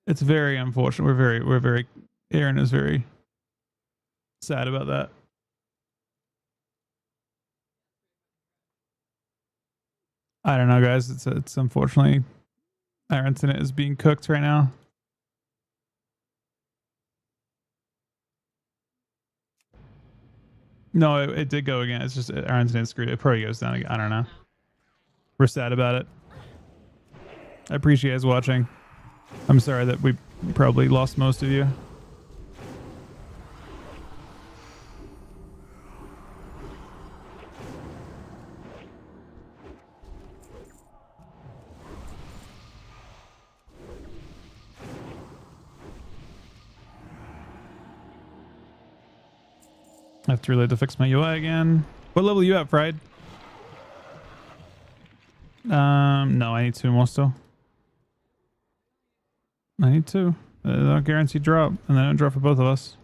It's very unfortunate. We're very Aaron is very sad about that. I don't know, guys. It's unfortunately our internet is being cooked right now. No, it did go again. It's just our internet's screwed. It probably goes down again. I don't know. We're sad about it. I appreciate you guys watching. I'm sorry that we probably lost most of you. I have to reload to fix my UI again. What level are you at, Fried? No, I need 2 more still. I need 2. They don't guarantee drop, and they don't drop for both of us.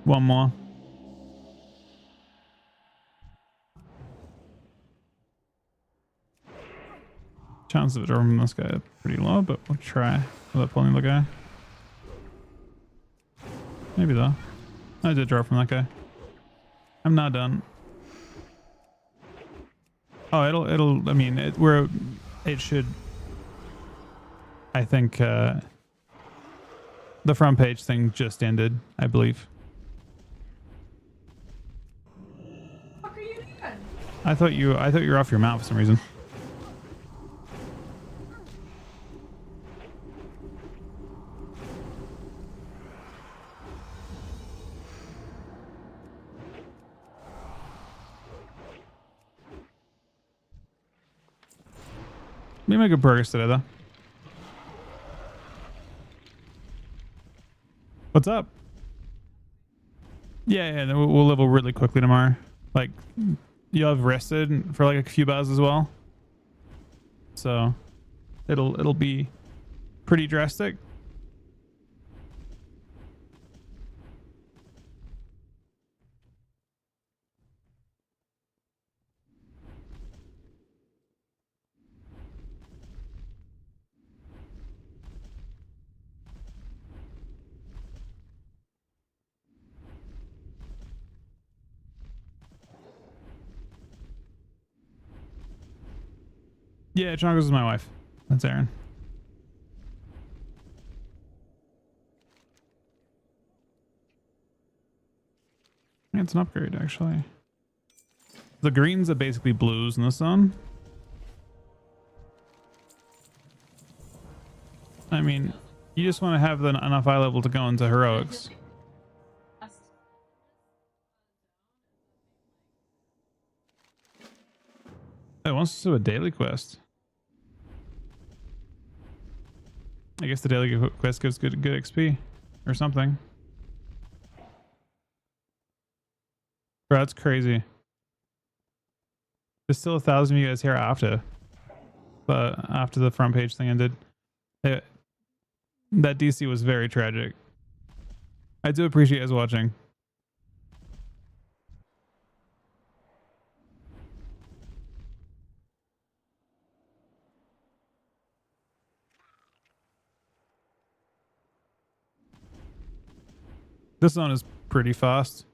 One more. Chances of it dropping from this guy are pretty low, but we'll try without pulling the guy. Maybe though. I did drop from that guy. I'm not done. Oh, I mean, it should. I think the front page thing just ended, I believe. What are you doing? I thought you were off your mount for some reason. We make good progress today, though. What's up? Yeah, we'll level really quickly tomorrow. Like, you'll have rested for like a few bars as well, so it'll be pretty drastic. Yeah, Chongos is my wife. That's Aaron. It's an upgrade, actually. The greens are basically blues in the sun. I mean, you just want to have enough eye level to go into heroics. It wants to do a daily quest. I guess the daily quest gives good XP or something. Bro, that's crazy. There's still 1,000 of you guys here after the front page thing ended. That DC was very tragic. I do appreciate you guys watching. This zone is pretty fast.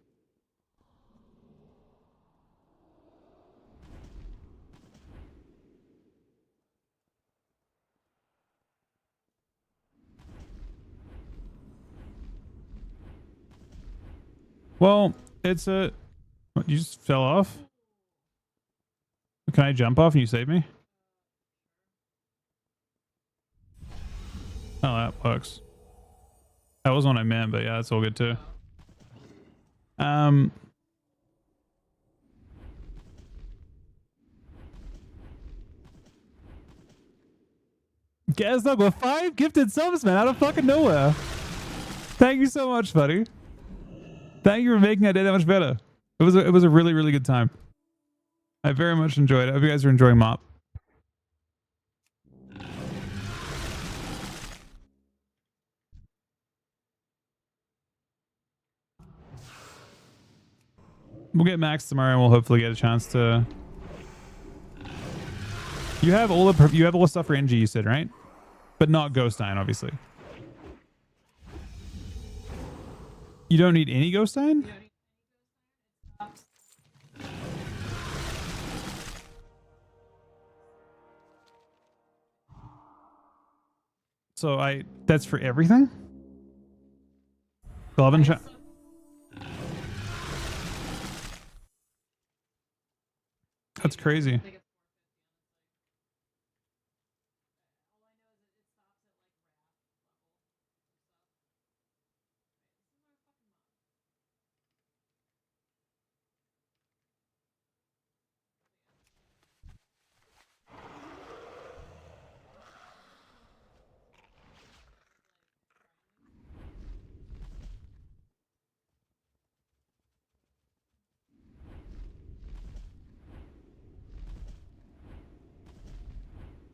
Well, it's a... What, you just fell off? Can I jump off and you save me? Oh, that works. That was one I meant, but yeah, that's all good too. Gazdog with 5 gifted subs, man, out of fucking nowhere. Thank you so much, buddy. Thank you for making that day that much better. It was a really, really good time. I very much enjoyed it. I hope you guys are enjoying MOP. We'll get Max tomorrow, and we'll hopefully get a chance to. You have all the stuff for NG, you said, right? But not Ghost Iron, obviously. You don't need any Ghost Iron? So that's for everything? Glove and That's crazy.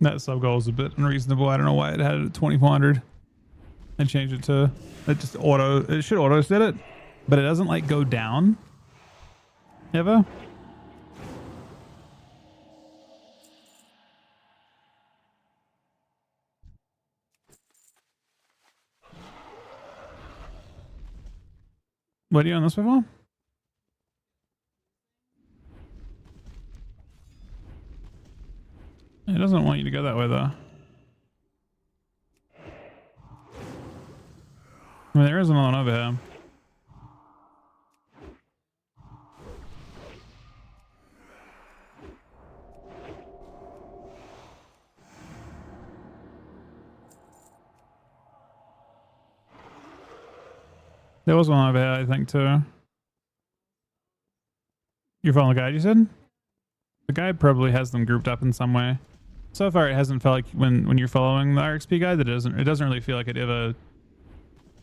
That sub goal is a bit unreasonable. I don't know why it had it at 2400 and changed it to it should auto set it, but it doesn't like go down ever. What are you on this before? It doesn't want you to go that way though. I mean, there is another one over here. There was one over here, I think, too. You're following the guide, you said? The guide probably has them grouped up in some way. So far, it hasn't felt like when you're following the RXP guide that it doesn't really feel like it ever.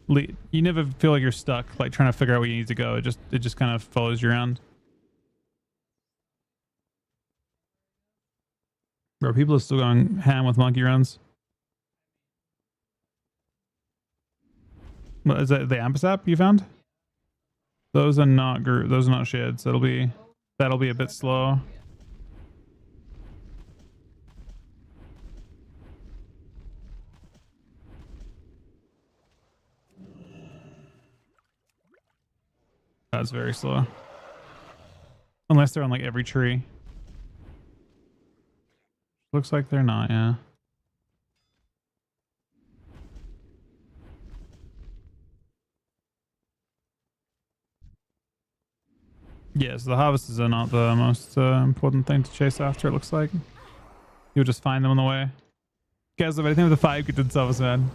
You never feel like you're stuck, like trying to figure out where you need to go. It just kind of follows you around. Bro, people are still going ham with monkey runs. What is that? The Ampus app you found? Those are not those are not shared, so that'll be a bit slow. That's very slow. Unless they're on like every tree. Looks like they're not, yeah. Yes, the harvests are not the most important thing to chase after, it looks like. You'll just find them on the way. Guys, if I think the 5 get themselves, man.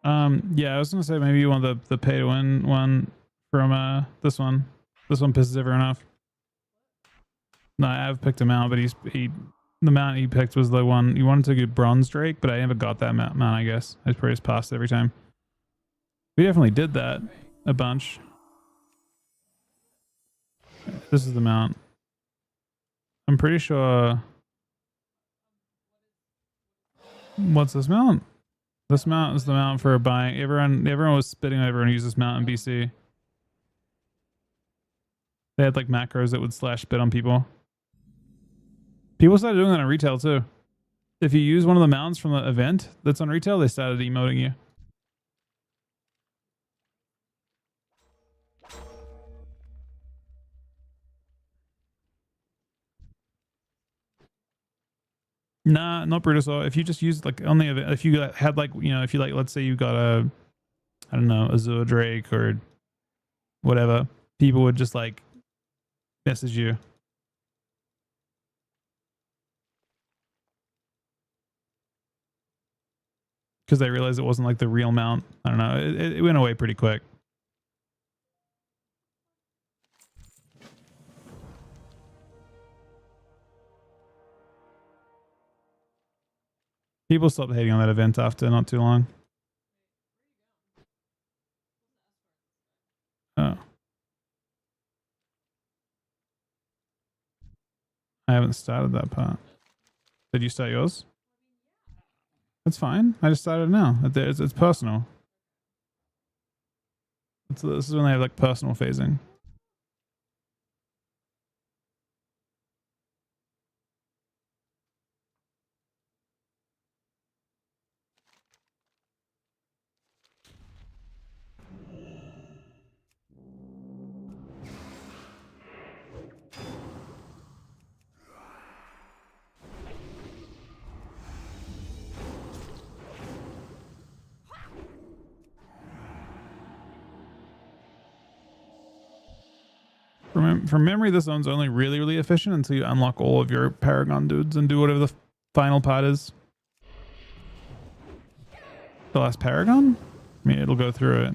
Yeah, I was gonna say maybe you want the pay to win one from this one. This one pisses everyone off. No, I've picked him out, but the mount he picked was the one you wanted to get bronze Drake, but I never got that mount. I guess I probably just passed every time. We definitely did that a bunch. This is the mount. I'm pretty sure. What's this mount? This mount is the mount for buying. Everyone was spitting on everyone who used this mount in BC. They had like macros that would slash spit on people. People started doing that on retail too. If you use one of the mounts from the event that's on retail, they started emoting you. Nah, not Brutus. If you just use like on the event, if you had like, you know, if you like, let's say you got a, I don't know, Azure Drake or whatever, people would just like message you. Because they realized it wasn't like the real mount. I don't know. It went away pretty quick. People stopped hating on that event after not too long. Oh. I haven't started that part. Did you start yours? That's fine. I just started now. It's personal. This is when they have like personal phasing. From memory, this zone's only really efficient until you unlock all of your Paragon dudes and do whatever the final part is. The last Paragon? I mean, it'll go through it.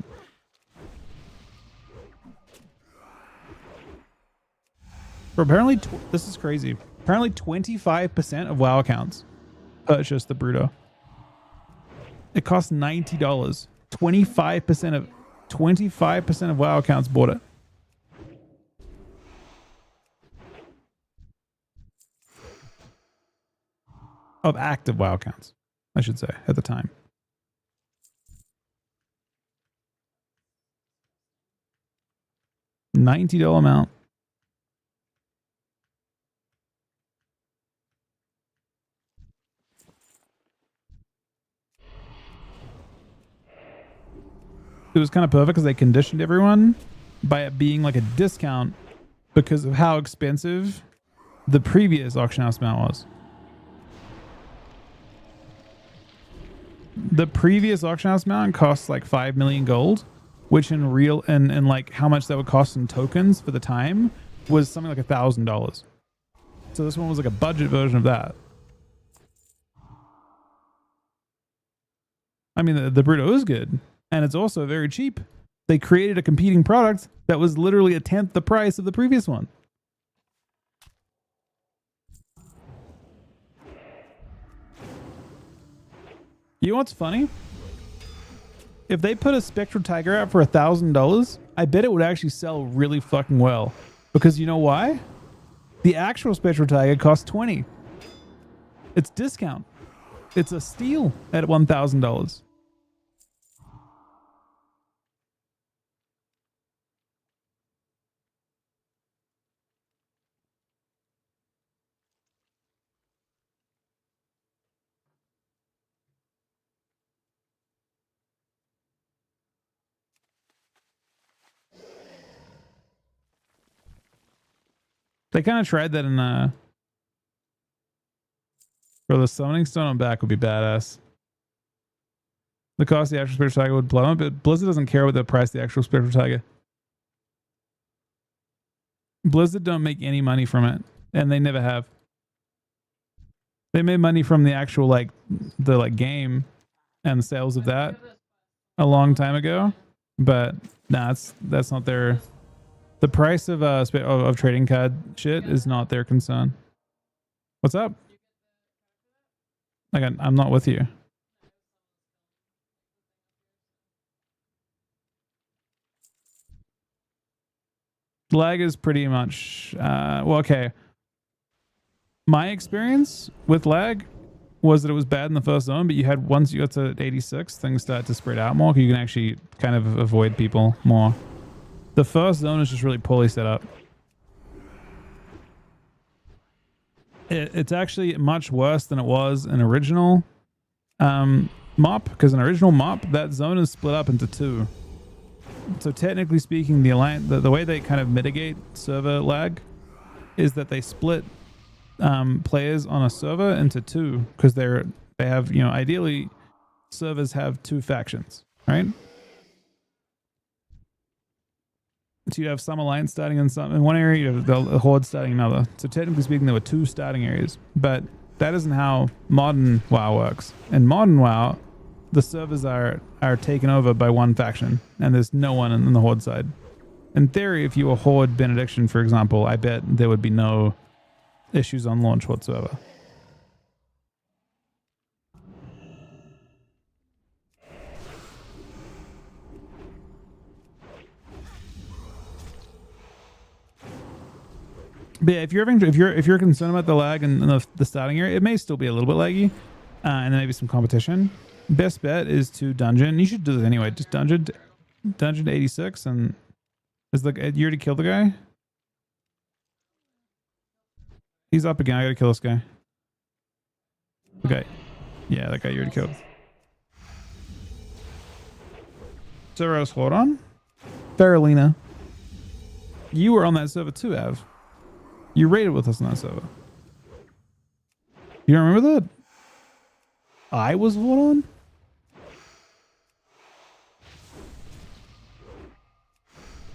But apparently, this is crazy. Apparently 25% of WoW accounts purchase the Bruto. It costs $90. 25% of WoW accounts bought it. Of active WoW accounts, I should say, at the time. $90 amount. It was kind of perfect because they conditioned everyone by it being like a discount because of how expensive the previous auction house mount was. The previous auction house mount costs like 5 million gold, which in real and like how much that would cost in tokens for the time was something like $1,000. So this one was like a budget version of that. I mean, the Bruto is good, and it's also very cheap. They created a competing product that was literally a tenth the price of the previous one. You know what's funny? If they put a Spectral Tiger out for $1,000, I bet it would actually sell really fucking well. Because you know why? The actual Spectral Tiger costs $20. It's discount. It's a steal at $1,000. They kind of tried that in bro, the summoning stone on back would be badass. The cost of the actual Spectral Tiger would blow up, but Blizzard doesn't care what the price of the actual Spectral Tiger. Blizzard don't make any money from it, and they never have. They made money from the actual the game and the sales of that. a long time ago, but nah, that's not their. The price of of trading card shit is not their concern. What's up? Like I'm not with you. Lag is pretty much well, okay. My experience with lag was that it was bad in the first zone, but you had once you got to 86, things start to spread out more. You can actually kind of avoid people more. The first zone is just really poorly set up. It's actually much worse than it was in original mop, because in original mop that zone is split up into two. So technically speaking, the way they kind of mitigate server lag is that they split players on a server into two, because they have, you know, ideally servers have two factions, right? So you have some alliance starting in one area, you have the horde starting in another. So technically speaking, there were two starting areas, but that isn't how modern WoW works. In modern WoW, the servers are taken over by one faction, and there's no one in the horde side. In theory, if you were horde benediction, for example, I bet there would be no issues on launch whatsoever. But yeah, if you're concerned about the lag in the starting area, it may still be a little bit laggy, and then maybe some competition. Best bet is to dungeon. You should do this anyway. Just dungeon to 86, and is you already killed the guy? He's up again. I gotta kill this guy. Okay, yeah, that guy you already killed. Zeros, hold on. Faralina, you were on that server too, Av. You raided with us on that server. You don't remember that? I was hold on.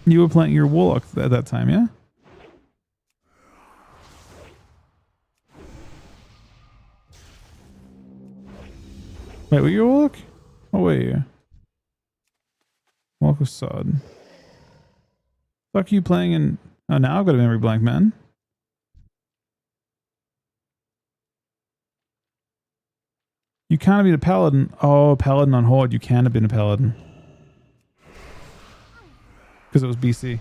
You were playing your warlock at that time, yeah? Wait, were you a warlock? Oh wait, yeah. Warlock was sod. Fuck you playing in. Oh, now I've got a memory blank, man. You can't have been a paladin. Oh, paladin on horde. You can have been a paladin because it was BC.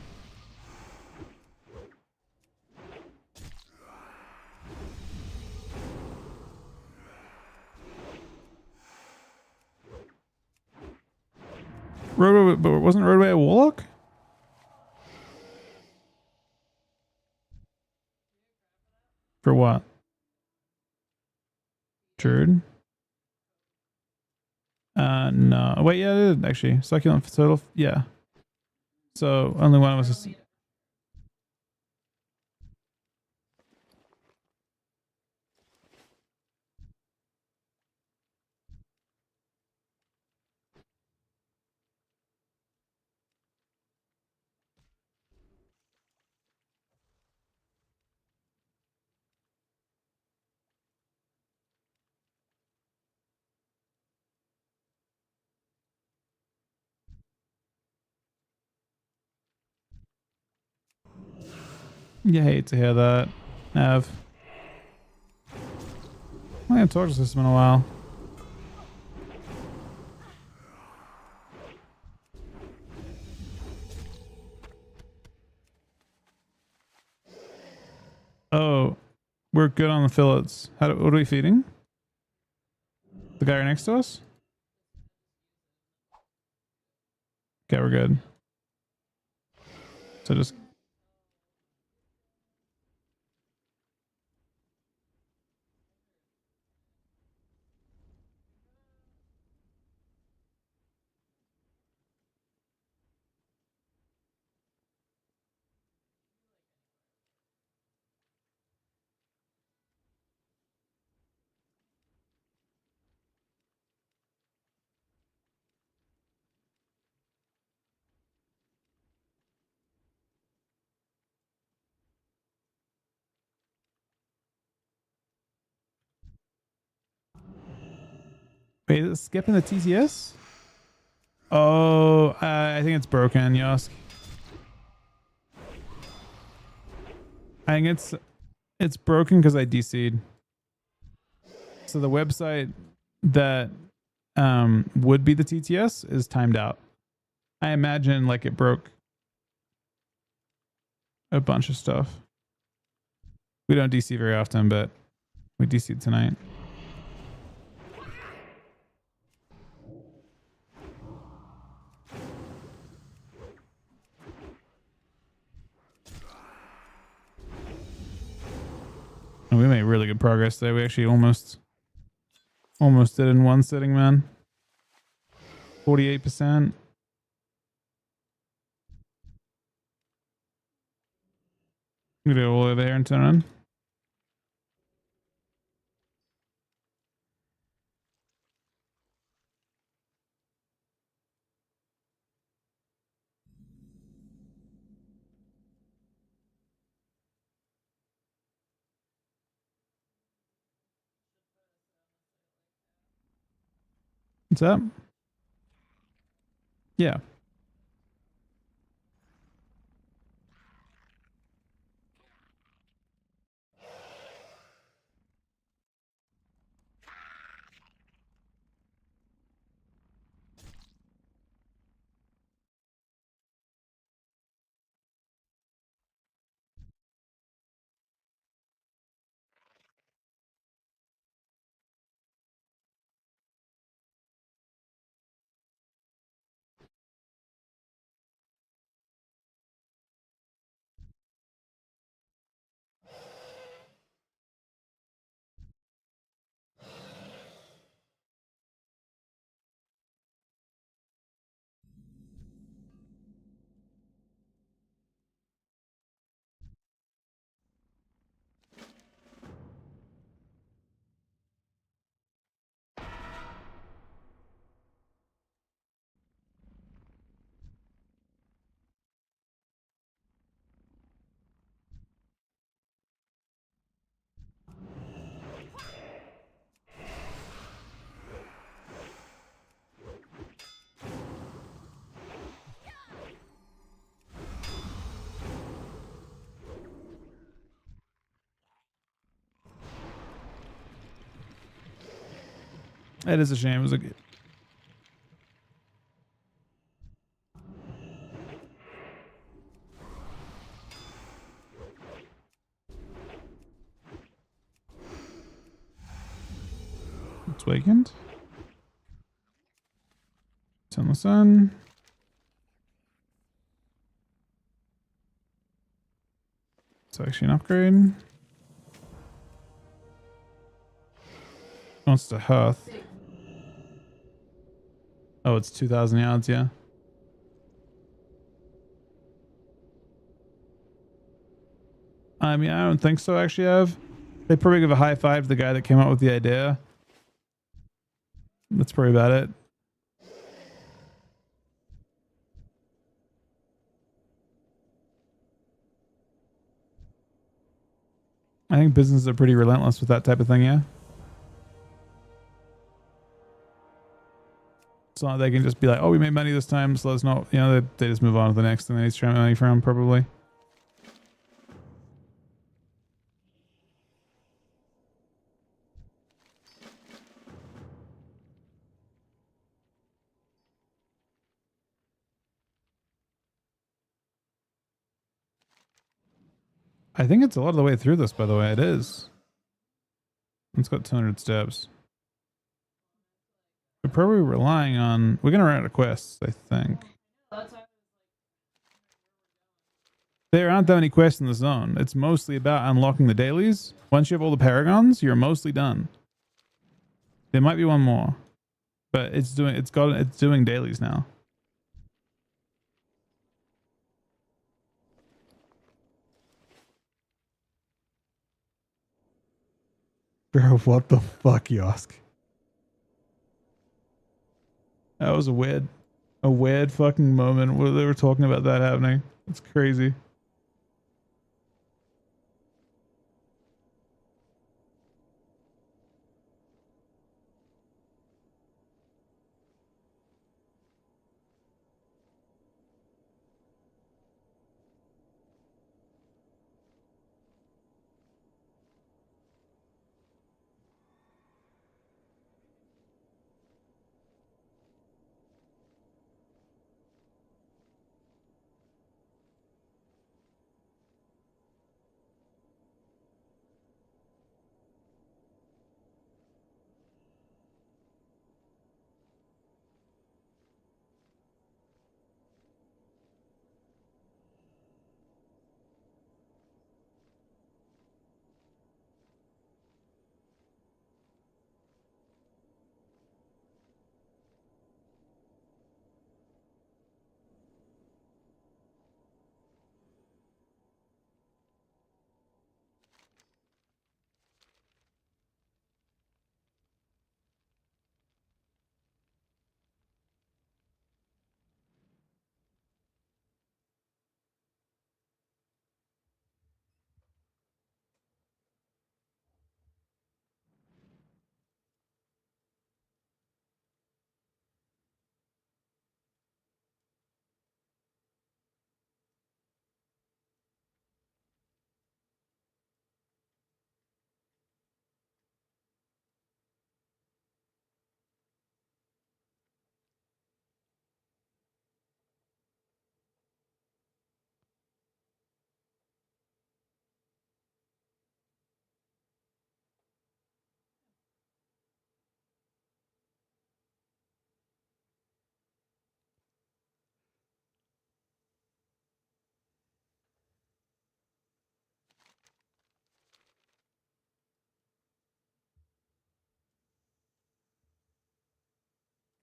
Roadway, but wasn't Roadway a warlock? For what? Druid? No. Wait, yeah, it did actually. Succulent total. Yeah. So only one of us is. You hate to hear that, Av. I haven't talked to this in a while. Oh, we're good on the fillets. What are we feeding? The guy right next to us? Okay, we're good. So just. Wait, is it skipping the TTS? Oh, I think it's broken, Yosk. I think it's broken because I DC'd. So the website that would be the TTS is timed out. I imagine like it broke a bunch of stuff. We don't DC very often, but we DC'd tonight. And we made really good progress today. We actually almost did in one sitting, man. 48%. I'm gonna go over there and turn on. What's up? Yeah. It is a shame. It was a good. It's vacant. Turn the sun. It's actually an upgrade. Wants to hearth. Oh, it's 2,000 yards, yeah. I mean, I don't think so, actually, Ev. They probably give a high five to the guy that came up with the idea. That's probably about it. I think businesses are pretty relentless with that type of thing, yeah. So they can just be like, oh, we made money this time, so let's not, you know, they just move on to the next thing they need to try money from, probably. I think it's a lot of the way through this, by the way. It is. It's got 200 steps. We're probably relying on... We're going to run out of quests, I think. There aren't that many quests in the zone. It's mostly about unlocking the dailies. Once you have all the paragons, you're mostly done. There might be one more, but it's doing dailies now. Bro, what the fuck, Yosk? That was a weird fucking moment where they were talking about that happening. It's crazy.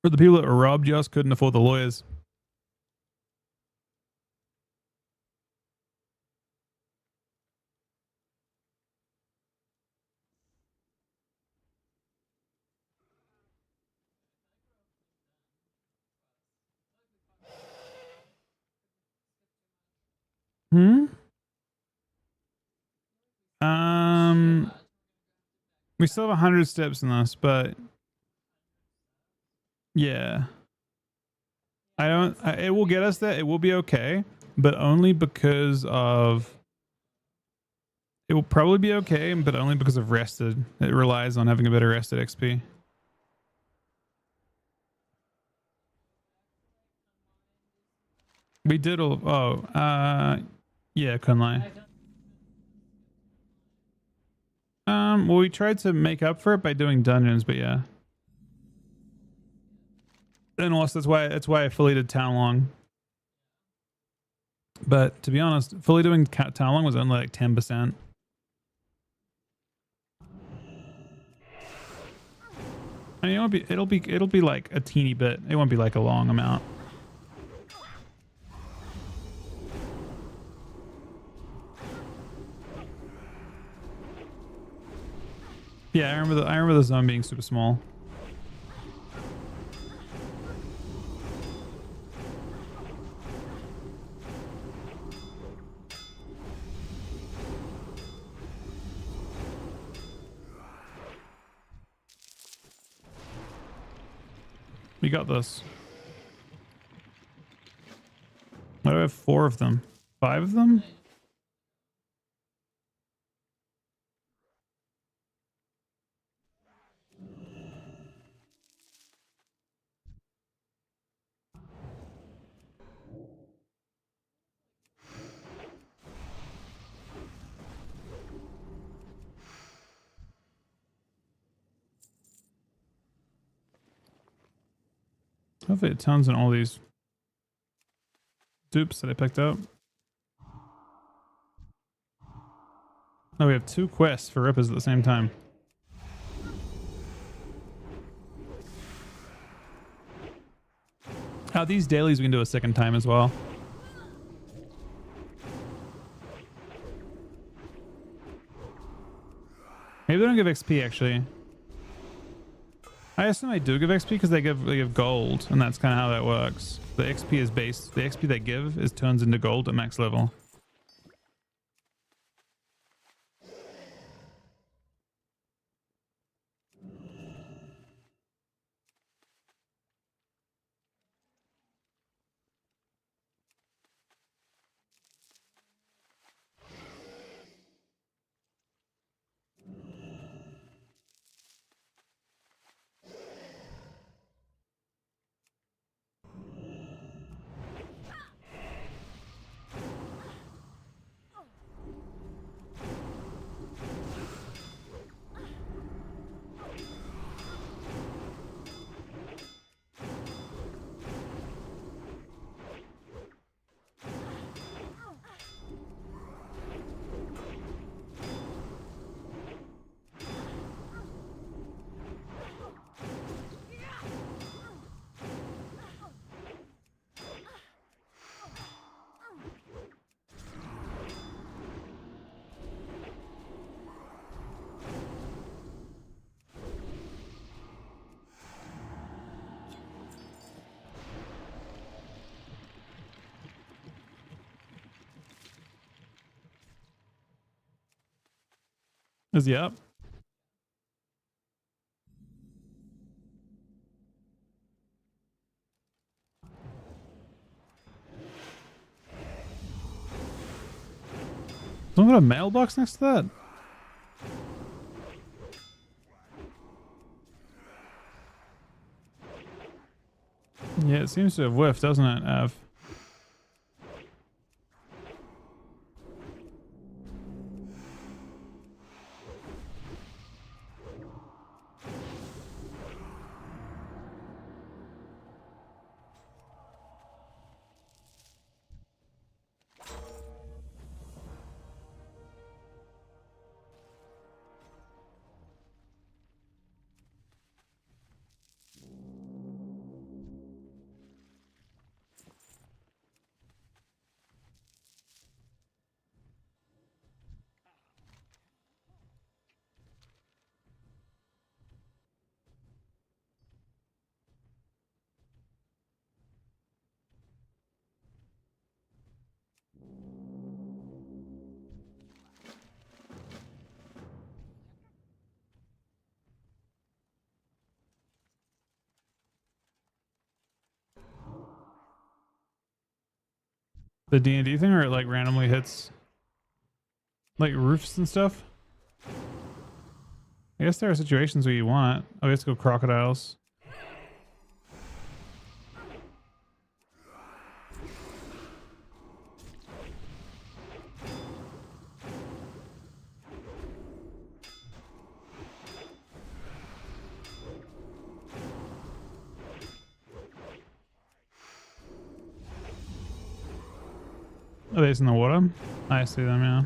For the people that were robbed, just couldn't afford the lawyers. Hmm? We still have 100 steps in this, but yeah. It will get us there. It will be okay, but only because of it will probably be okay, but only because of rested. It relies on having a better rested XP. We did all yeah, Kunlai. Well, we tried to make up for it by doing dungeons, but yeah. And also that's why I fully did Town Long. But to be honest, fully doing Town Long was only like 10%. I mean, it'll be like a teeny bit. It won't be like a long amount. Yeah, I remember the zone being super small. We got this. Why do I have 4 of them? 5 of them? Hopefully it turns in all these dupes that I picked up. Oh, we have 2 quests for rippers at the same time. These dailies we can do a second time as well. Maybe they don't give XP actually. I assume they do give XP because they give gold, and that's kind of how that works. The XP is based. The XP they give is turns into gold at max level. Is he up? Don't got a mailbox next to that? Yeah, it seems to have whiffed, doesn't it, Av? The D&D thing, or it like randomly hits like roofs and stuff? I guess there are situations where you want it. Oh, let's go crocodiles. Are they in the water? I see them, yeah.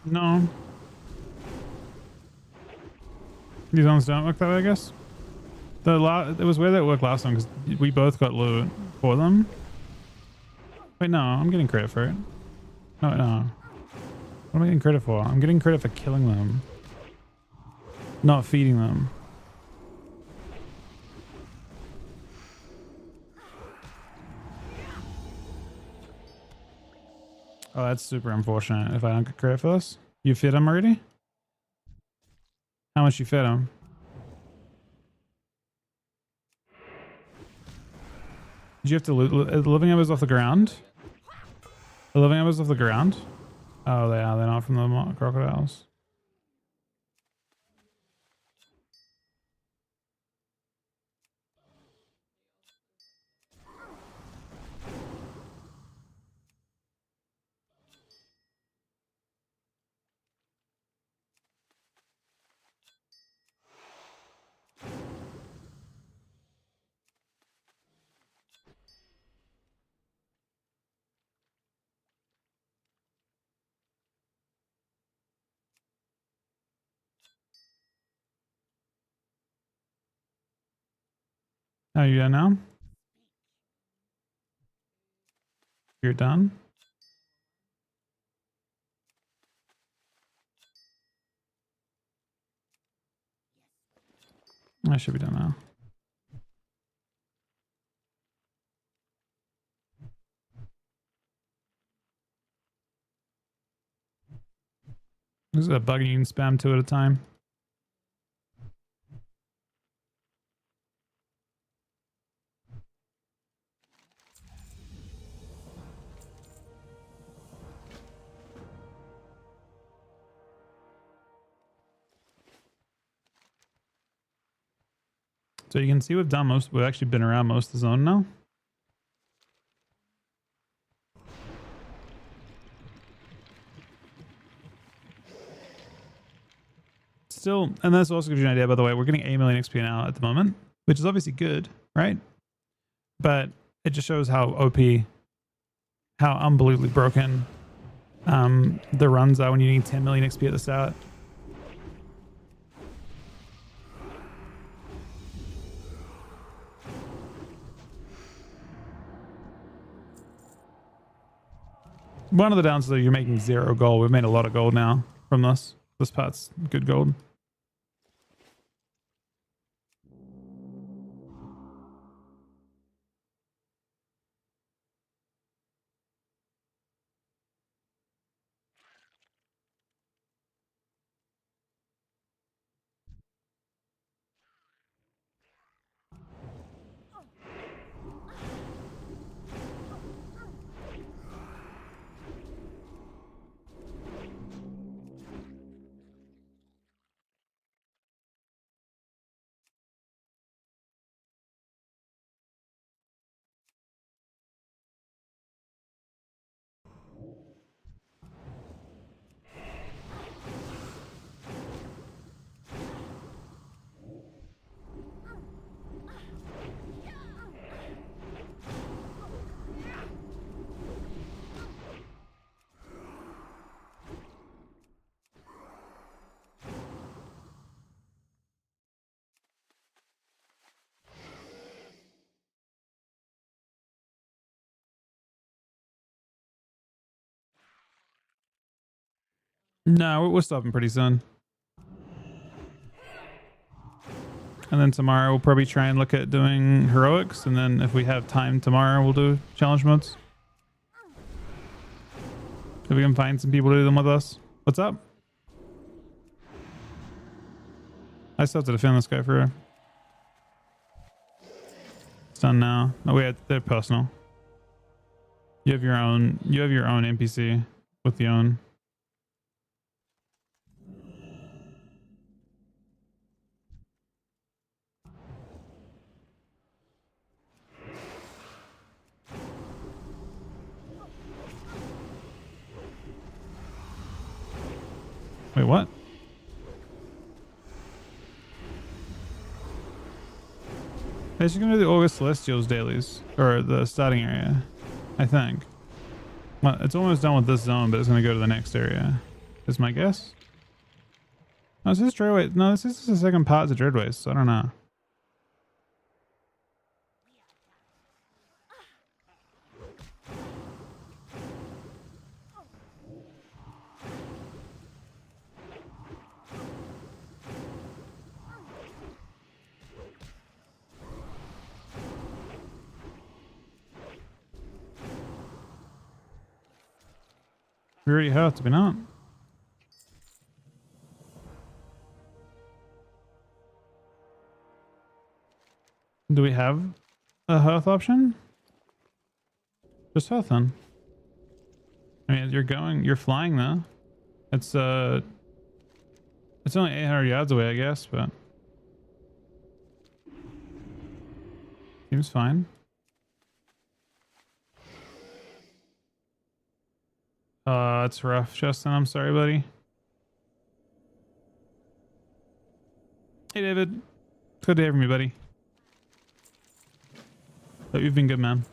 No. These ones don't work that way, I guess. It was weird that it worked last time because we both got loot for them. Wait, no, I'm getting credit for it. No. What am I getting credit for? I'm getting credit for killing them. Not feeding them. Oh, that's super unfortunate if I don't get credit for this. You fed them already? How much you fed them? Did you have to loot? The living embers off the ground? The living embers off the ground? Oh, they are. They're not from the crocodiles. Oh, you done now? You're done? I should be done now. This is a bug you can spam 2 at a time. So you can see we've actually been around most of the zone now. Still, and that's also gives you an idea, by the way, we're getting 8 million XP now at the moment, which is obviously good, right? But it just shows how OP, how unbelievably broken the runs are when you need 10 million XP at the start. One of the downsides though, you're making 0 gold. We've made a lot of gold now from this. This part's good gold. No, we're stopping pretty soon. And then tomorrow we'll probably try and look at doing heroics. And then if we have time tomorrow, we'll do challenge modes. If we can find some people to do them with us. What's up? I still have to defend this guy for... It's done now. Oh wait, they're personal. You have your own NPC with the own. Wait, what? They're just gonna do the August Celestials dailies, or the starting area, I think. Well, it's almost done with this zone, but it's gonna go to the next area. Is my guess? No, is this Dreadway? No, this is the second part to Dreadways, so I don't know. We already have to be not. Do we have a hearth option? Just hearth then. I mean, you're flying though. It's only 800 yards away, I guess, but seems fine. It's rough, Justin. I'm sorry, buddy. Hey, David. It's good to hear from you, buddy. But you've been good, man.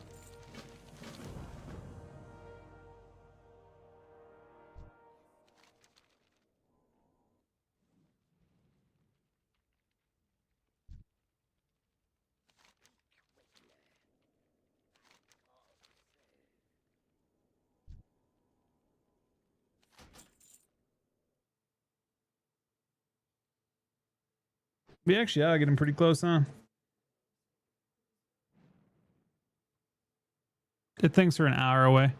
We actually are getting pretty close, huh? It thinks we're an hour away.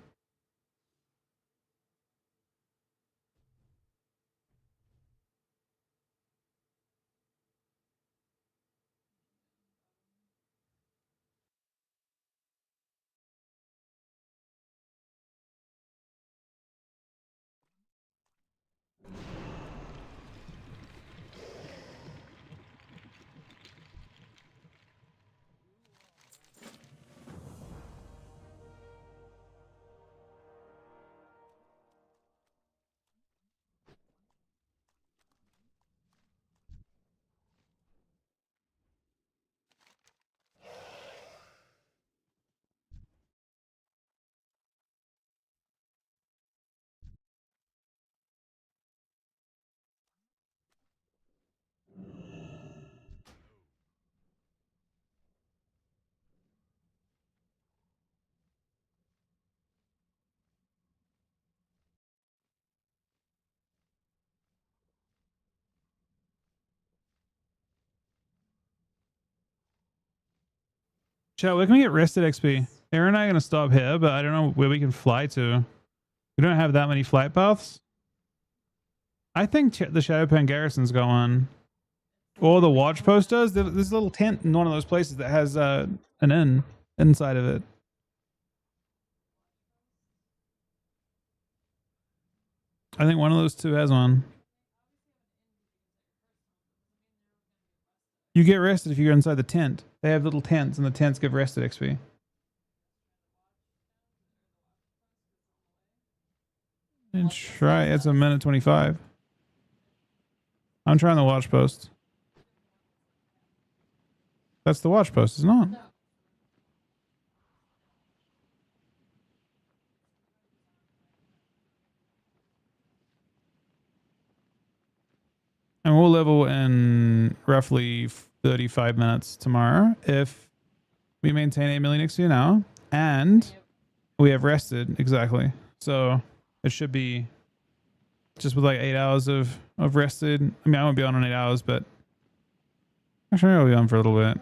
Chat, where can we get rested XP? Aaron and I are going to stop here, but I don't know where we can fly to. We don't have that many flight paths. I think the Shadowpan Garrison's going. Or the watch post does. There's a little tent in one of those places that has an inn inside of it. I think one of those two has one. You get rested if you go inside the tent. They have little tents, and the tents give rested XP. And try. It's a minute 25. I'm trying the watch post. That's the watch post, is it not? And we'll level in roughly 35 minutes tomorrow if we maintain 8 million XP now and we have rested. Exactly. So it should be just with like 8 hours of rested. I mean, I won't be on 8 hours, but actually I'll be on for a little bit.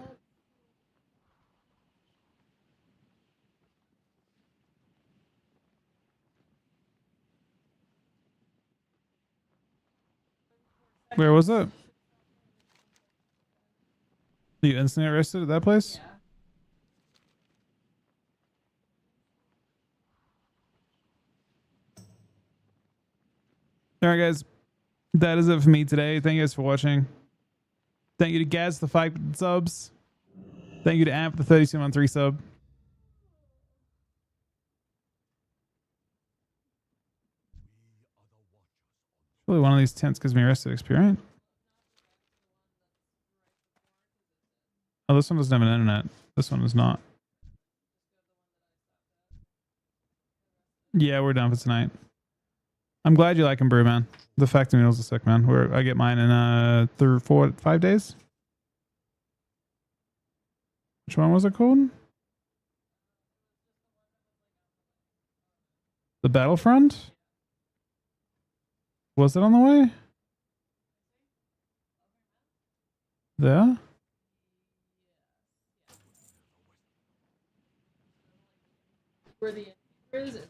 Where was it? You instantly rested at that place? Yeah. All right, guys. That is it for me today. Thank you guys for watching. Thank you to Gaz for the 5 subs. Thank you to Amp for the 32-month resub. Really, one of these tents gives me rested experience. Oh, this one doesn't have an internet. This one is not. Yeah, we're done for tonight. I'm glad you like them, Brew, man. The fact noodles are sick, man. Where I get mine in 3, 4, 5 days. Which one was it called? The Battlefront? Was it on the way? There? Where is it?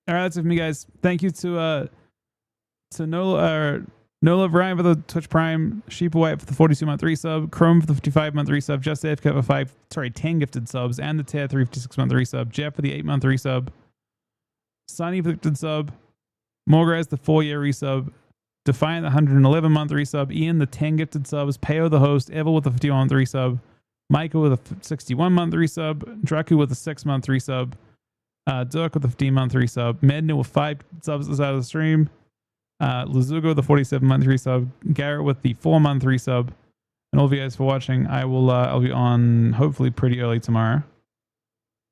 All right, that's it for me, guys. Thank you to No Love Ryan for the Twitch Prime, Sheep White for the 42-month resub, Chrome for the 55-month resub, Just AFK for 10 gifted subs, and the Tier 3 56-month resub, Jeff for the 8-month resub, Sunny for the gifted sub, Morgraz the 4-year resub, Defiant the 111-month resub, Ian the 10 gifted subs, Peo the host, Evil with the 51-month resub, Michael with a 61-month resub, Draku with a 6-month resub, Dirk with a 15-month resub, Medna with 5 subs at the side of the stream, Lazugo with the 47-month resub, Garrett with the 4-month resub, and all of you guys for watching. I'll be on hopefully pretty early tomorrow.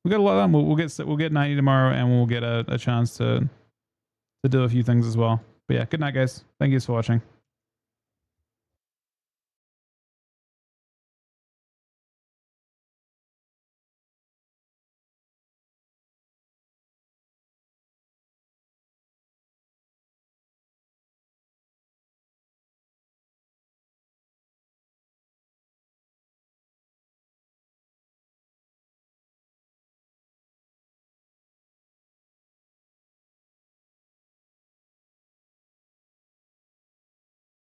We got a lot on. We'll get 90 tomorrow, and we'll get a chance to do a few things as well. But yeah, good night, guys. Thank you for watching.